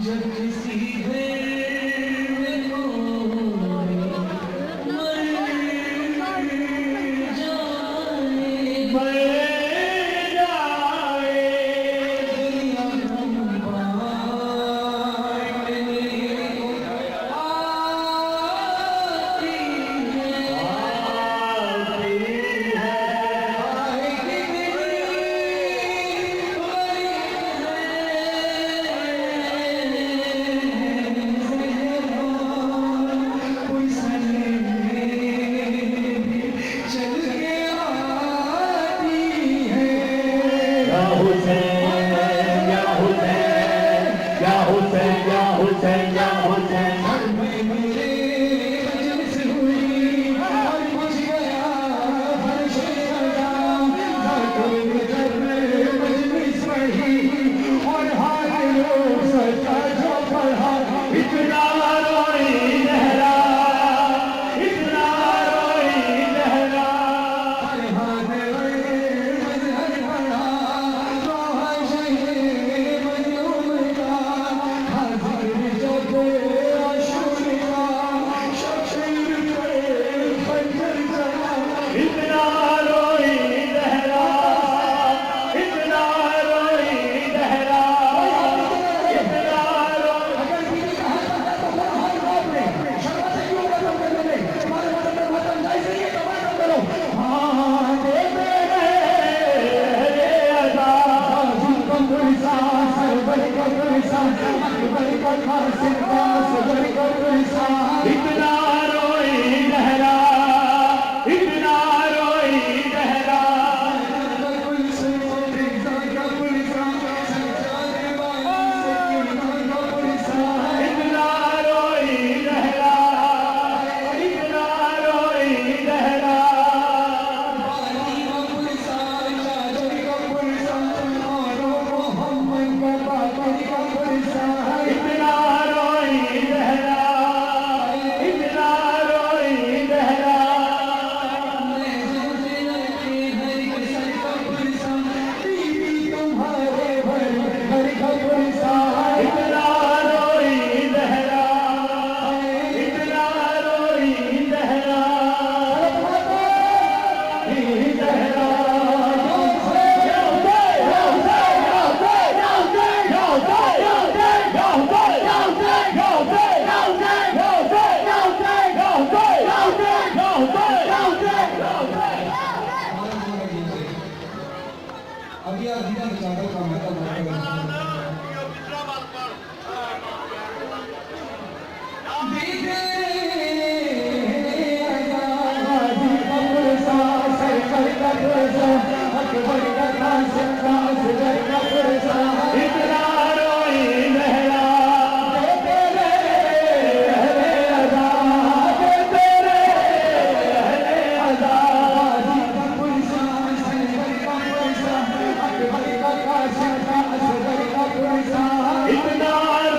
जब किसी घर में कोई मर जाए दुनिया हम बांटने को आती है आएगी कोई सने चल के आती है। या हुसैन या हुसैन या हुसैन या हुसैन या हुसैन घर में मेरे मजलिस हुई और पहुंच गया फर्श सजा घर में मजलिस रही और हाथ लोग सजा जो पढ़ा इतना रोई लहरा इतना रोई लहरा हर हाथ मजहर पढ़ा रोहा शहे मजलूम का हाजिर जब आशूर का शमशीर पे खंजर चला इतना रोई लहरा इतना रोई लहरा इतना रोई अगर किसी का हाथ आता तो मेरा हाथ बाप ने शर्मा से क्यों कदम कर ले तुम्हारे वतन में वतन जाए से ये कमाल करो हाँ देते रे अदा सरवर का पुलिसा अकबर का खासिर का सरवर का पुलिसा इतना रोई लहरा इतना रोई लहरा इतना रोई लहरा इतना रोई लहरा इतना रोई लहरा इतना रोई लहरा इतना रोई लहरा इतना रोई लहरा लहरा अभी आप जीना बचाकर काम इतना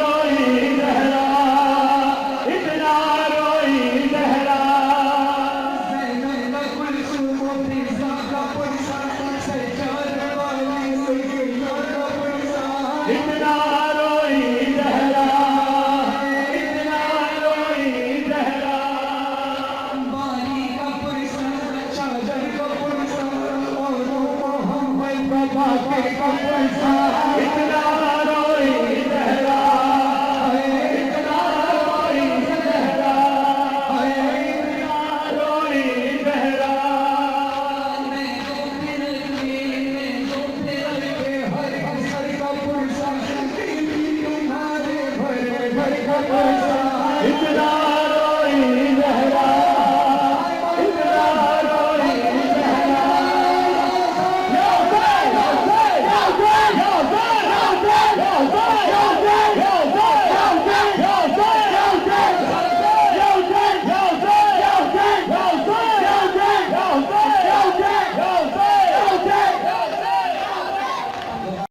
रोई लहरा इतना रोई लहरा इतना रोई लहरा इतना